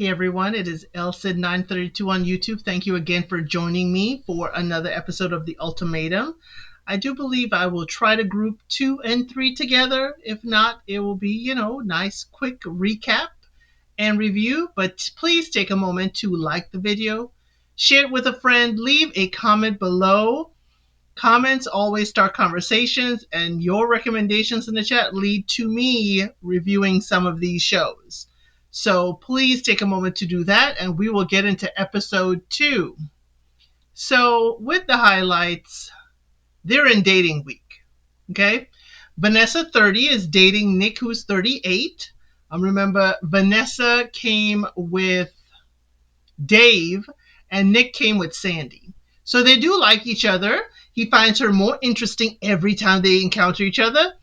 Hey everyone, it is LSID932 on YouTube. Thank you again for joining me for another episode of The Ultimatum. I do believe I will try to group 2 and 3 together. If not, it will be, nice quick recap and review. But please take a moment to like the video, share it with a friend, leave a comment below. Comments always start conversations, and your recommendations in the chat lead to me reviewing some of these shows. So please take a moment to do that, and we will get into episode 2. So with the highlights, they're in dating week. Okay? Vanessa, 30, is dating Nick, who's 38. Remember, Vanessa came with Dave, and Nick came with Sandy. So they do like each other. He finds her more interesting every time they encounter each other.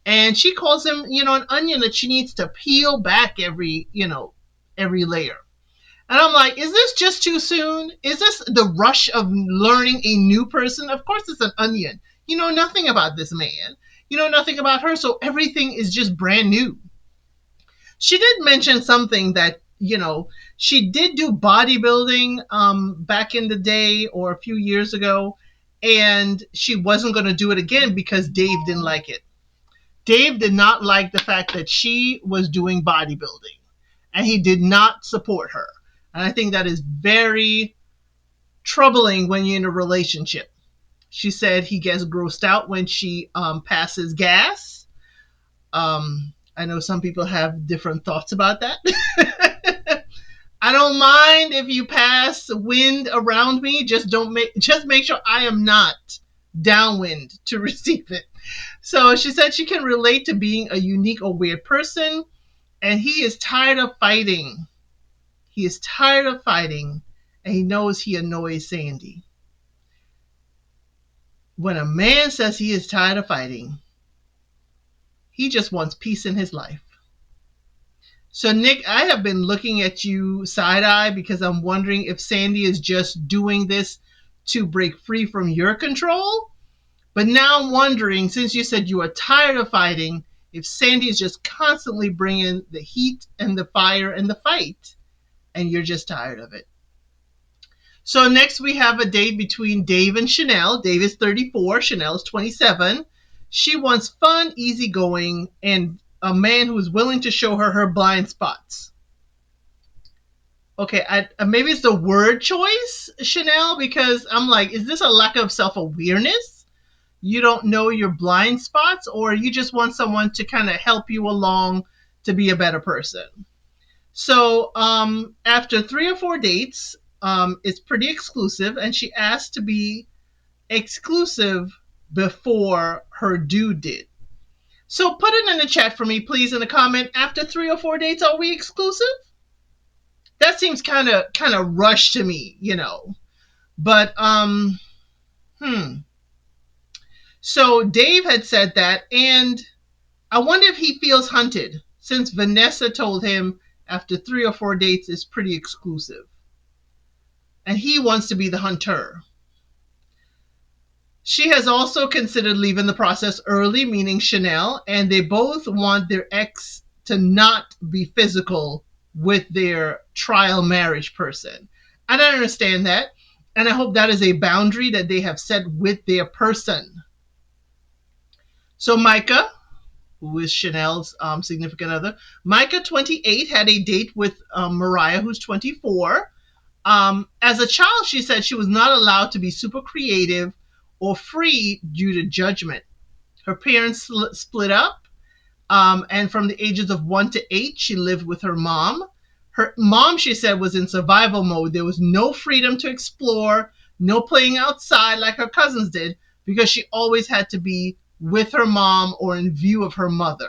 And she calls him, an onion that she needs to peel back every layer. And I'm like, is this just too soon? Is this the rush of learning a new person? Of course it's an onion. You know nothing about this man. You know nothing about her. So everything is just brand new. She did mention something that, she did do bodybuilding back in the day or a few years ago, and she wasn't going to do it again because Dave didn't like it. Dave did not like the fact that she was doing bodybuilding, and he did not support her. And I think that is very troubling when you're in a relationship. She said he gets grossed out when she passes gas. I know some people have different thoughts about that. I don't mind if you pass wind around me. Just make sure I am not downwind to receive it. So she said she can relate to being a unique or weird person, and he is tired of fighting. He is tired of fighting, and he knows he annoys Sandy. When a man says he is tired of fighting, he just wants peace in his life. So, Nick, I have been looking at you side-eye because I'm wondering if Sandy is just doing this to break free from your control. But now I'm wondering, since you said you are tired of fighting, if Sandy is just constantly bringing the heat and the fire and the fight, and you're just tired of it. So next we have a date between Dave and Chanel. Dave is 34, Chanel is 27. She wants fun, easygoing, and a man who is willing to show her blind spots. Okay, maybe it's the word choice, Chanel, because I'm like, is this a lack of self-awareness? You don't know your blind spots, or you just want someone to kind of help you along to be a better person? So after 3 or 4 dates, it's pretty exclusive, and she asked to be exclusive before her dude did. So put it in the chat for me, please, in the comment. After 3 or 4 dates, are we exclusive? That seems kind of rushed to me, But So Dave had said that, and I wonder if he feels hunted, since Vanessa told him after 3 or 4 dates is pretty exclusive, and he wants to be the hunter. She has also considered leaving the process early, meaning Chanel, and they both want their ex to not be physical with their trial marriage person. And I understand that, and I hope that is a boundary that they have set with their person. So Micah, who is Chanel's significant other, Micah, 28, had a date with Mariah, who's 24. As a child, she said she was not allowed to be super creative or free due to judgment. Her parents split up, and from the ages of 1 to 8, she lived with her mom. Her mom, she said, was in survival mode. There was no freedom to explore, no playing outside like her cousins did, because she always had to be with her mom or in view of her mother.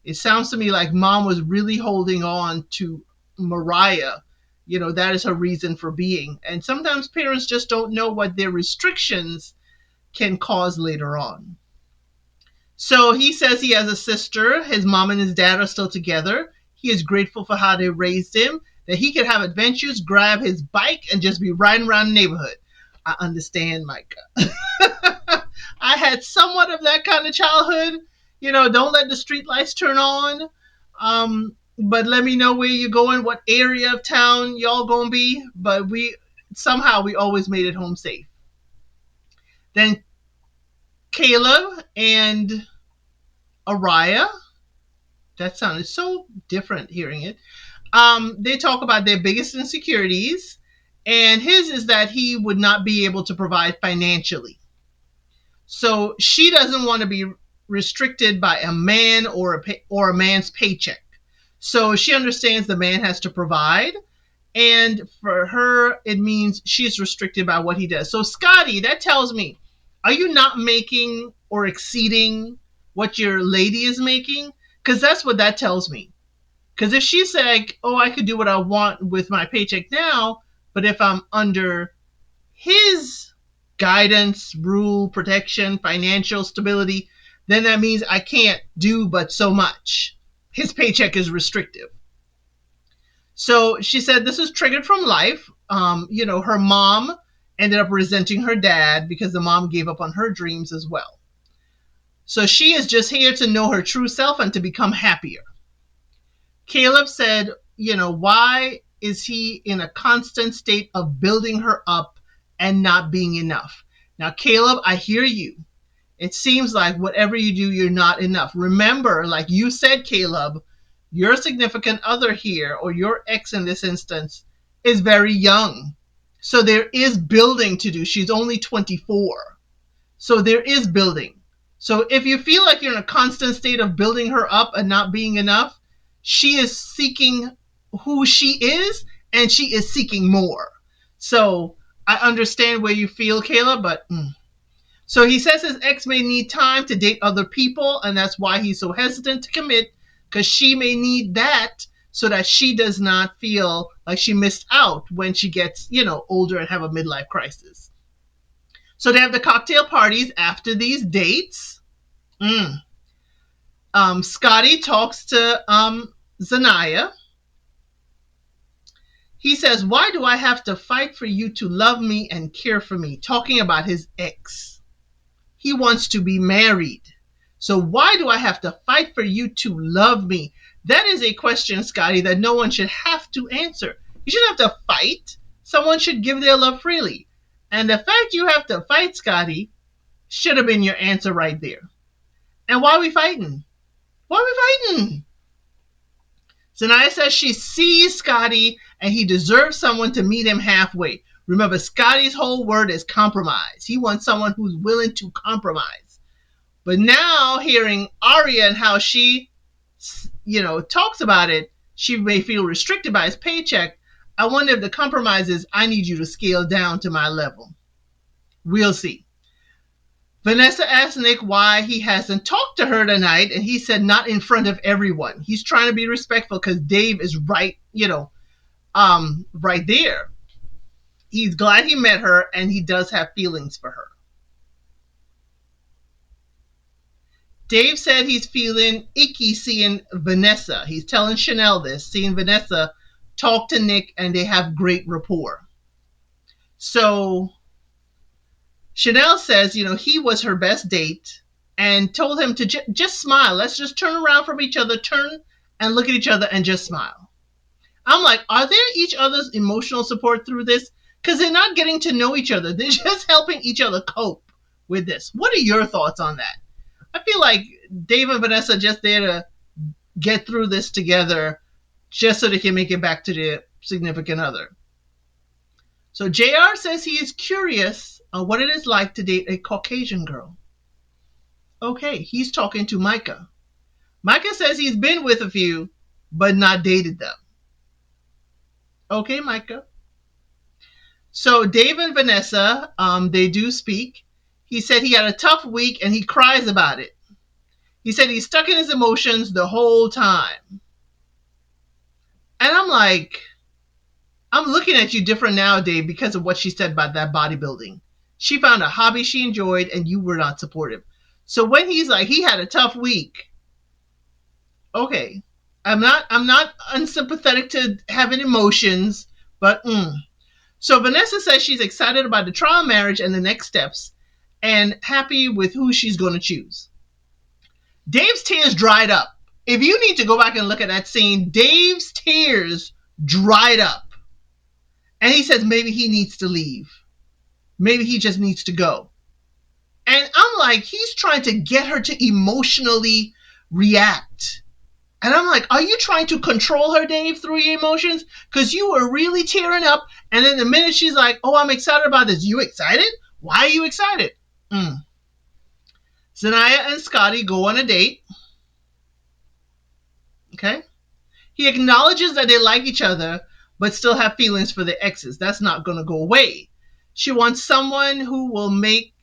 It sounds to me like mom was really holding on to Mariah. That is her reason for being. And sometimes parents just don't know what their restrictions can cause later on. So he says he has a sister. His mom and his dad are still together. He is grateful for how they raised him, that he could have adventures, grab his bike, and just be riding around the neighborhood. I understand, Micah. I had somewhat of that kind of childhood. Don't let the street lights turn on. but let me know where you're going, what area of town y'all gonna be. But we always made it home safe. Then Caleb and Araya, that sounded so different hearing it. They talk about their biggest insecurities, and his is that he would not be able to provide financially. So she doesn't want to be restricted by a man or a man's paycheck. So she understands the man has to provide, and for her, it means she's restricted by what he does. So Scotty, that tells me, are you not making or exceeding what your lady is making? Because that's what that tells me. Because if she's like, oh, I could do what I want with my paycheck now, but if I'm under his guidance, rule, protection, financial stability, then that means I can't do but so much. His paycheck is restrictive. So she said this is triggered from life. Her mom ended up resenting her dad because the mom gave up on her dreams as well. So she is just here to know her true self and to become happier. Caleb said, why is he in a constant state of building her up and not being enough? Now, Caleb, I hear you. It seems like whatever you do, you're not enough. Remember, like you said, Caleb, your significant other here, or your ex in this instance, is very young. So there is building to do. She's only 24. So there is building. So if you feel like you're in a constant state of building her up and not being enough, she is seeking who she is, and she is seeking more. So I understand where you feel, Kayla, but So he says his ex may need time to date other people, and that's why he's so hesitant to commit, because she may need that so that she does not feel like she missed out when she gets, older and have a midlife crisis. So they have the cocktail parties after these dates. Scotty talks to Zanaya. He says, why do I have to fight for you to love me and care for me? Talking about his ex. He wants to be married. So why do I have to fight for you to love me? That is a question, Scotty, that no one should have to answer. You shouldn't have to fight. Someone should give their love freely. And the fact you have to fight, Scotty, should have been your answer right there. And why are we fighting? Why are we fighting? Zanaya says she sees Scotty and he deserves someone to meet him halfway. Remember, Scotty's whole word is compromise. He wants someone who's willing to compromise. But now hearing Arya and how she, talks about it, she may feel restricted by his paycheck. I wonder if the compromise is, I need you to scale down to my level. We'll see. Vanessa asked Nick why he hasn't talked to her tonight, and he said not in front of everyone. He's trying to be respectful because Dave is right, right there. He's glad he met her, and he does have feelings for her. Dave said he's feeling icky seeing Vanessa. He's telling Chanel this, seeing Vanessa talk to Nick, and they have great rapport. So Chanel says, he was her best date and told him to just smile. Let's just turn around from each other, turn and look at each other and just smile. I'm like, are they each other's emotional support through this? Because they're not getting to know each other. They're just helping each other cope with this. What are your thoughts on that? I feel like Dave and Vanessa are just there to get through this together just so they can make it back to their significant other. So JR says he is curious on what it is like to date a Caucasian girl. Okay, he's talking to Micah. Micah says he's been with a few, but not dated them. Okay, Micah. So Dave and Vanessa, they do speak. He said he had a tough week and he cries about it. He said he's stuck in his emotions the whole time. And I'm like, I'm looking at you different now, Dave, because of what she said about that bodybuilding. She found a hobby she enjoyed and you were not supportive. So when he's like, he had a tough week. Okay. I'm not unsympathetic to having emotions, but So Vanessa says she's excited about the trial marriage and the next steps and happy with who she's going to choose. Dave's tears dried up. If you need to go back and look at that scene, Dave's tears dried up. And he says maybe he needs to leave. Maybe he just needs to go. And I'm like, he's trying to get her to emotionally react. And I'm like, are you trying to control her, Dave, through your emotions? Because you were really tearing up. And then the minute she's like, oh, I'm excited about this. You excited? Why are you excited? Zanaya and Scotty go on a date. Okay. He acknowledges that they like each other, but still have feelings for their exes. That's not going to go away. She wants someone who will make,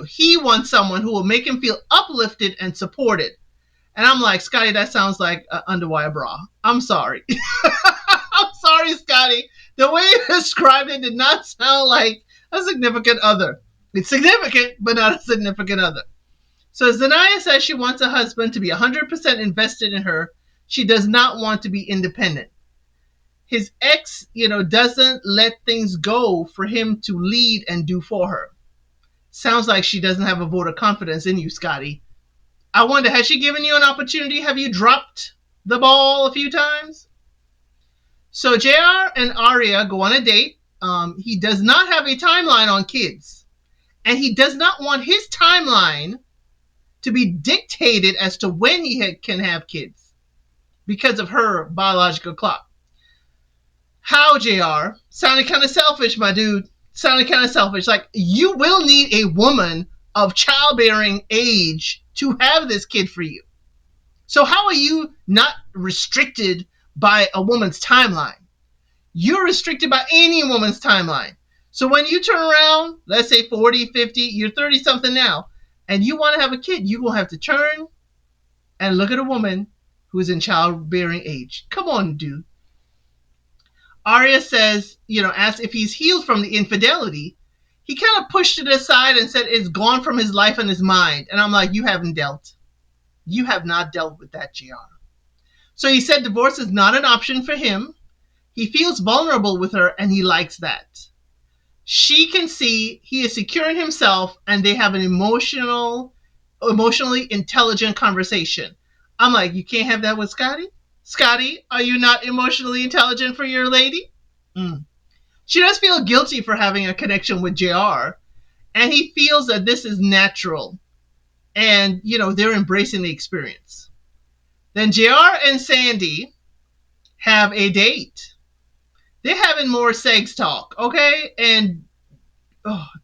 he wants someone who will make him feel uplifted and supported. And I'm like, Scotty, that sounds like an underwire bra. I'm sorry. I'm sorry, Scotty. The way you described it did not sound like a significant other. It's significant, but not a significant other. So Zanaya says she wants a husband to be 100% invested in her. She does not want to be independent. His ex, doesn't let things go for him to lead and do for her. Sounds like she doesn't have a vote of confidence in you, Scotty. I wonder, has she given you an opportunity? Have you dropped the ball a few times? So JR and Arya go on a date. He does not have a timeline on kids. And he does not want his timeline to be dictated as to when he can have kids because of her biological clock. How, JR? Sounded kind of selfish, my dude. Sounded kind of selfish. Like, you will need a woman of childbearing age to have this kid for you. So how are you not restricted by a woman's timeline? You're restricted by any woman's timeline. So when you turn around, let's say 40, 50, you're 30-something now, and you want to have a kid, you will have to turn and look at a woman who is in childbearing age. Come on, dude. Arya says, asks if he's healed from the infidelity. He kind of pushed it aside and said it's gone from his life and his mind. And I'm like, you haven't dealt. You have not dealt with that, JR. So he said divorce is not an option for him. He feels vulnerable with her and he likes that. She can see he is secure in himself and they have an emotionally intelligent conversation. I'm like, you can't have that with Scotty? Scotty, are you not emotionally intelligent for your lady? She does feel guilty for having a connection with JR. And he feels that this is natural. And, they're embracing the experience. Then JR and Sandy have a date. They're having more sex talk, okay? And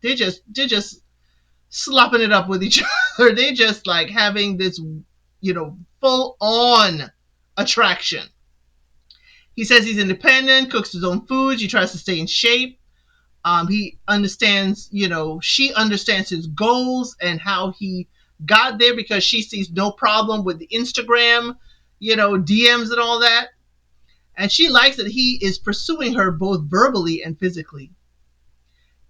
they're just slopping it up with each other. They just like having this, full on attraction. He says he's independent, cooks his own foods. He tries to stay in shape. He understands, she understands his goals and how he got there because she sees no problem with the Instagram, DMs and all that. And she likes that he is pursuing her both verbally and physically.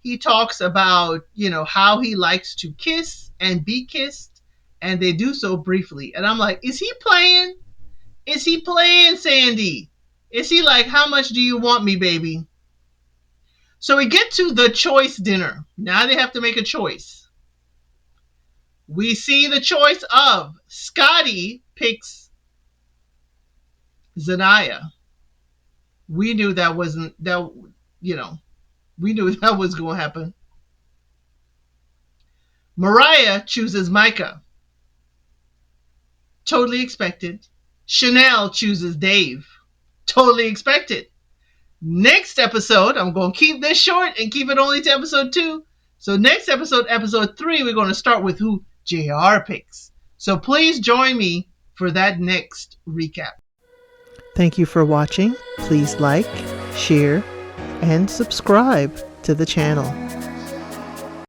He talks about, how he likes to kiss and be kissed, and they do so briefly. And I'm like, is he playing? Is he playing, Sandy? Is he like, how much do you want me, baby? So we get to the choice dinner. Now they have to make a choice. We see the choice of Scotty picks Zanaya. We knew that wasn't, we knew that was going to happen. Mariah chooses Micah. Totally expected. Chanel chooses Dave. Totally expected. Next episode, I'm going to keep this short and keep it only to episode 2. So next episode, episode 3, we're going to start with who JR picks. So please join me for that next recap. Thank you for watching. Please like, share, and subscribe to the channel.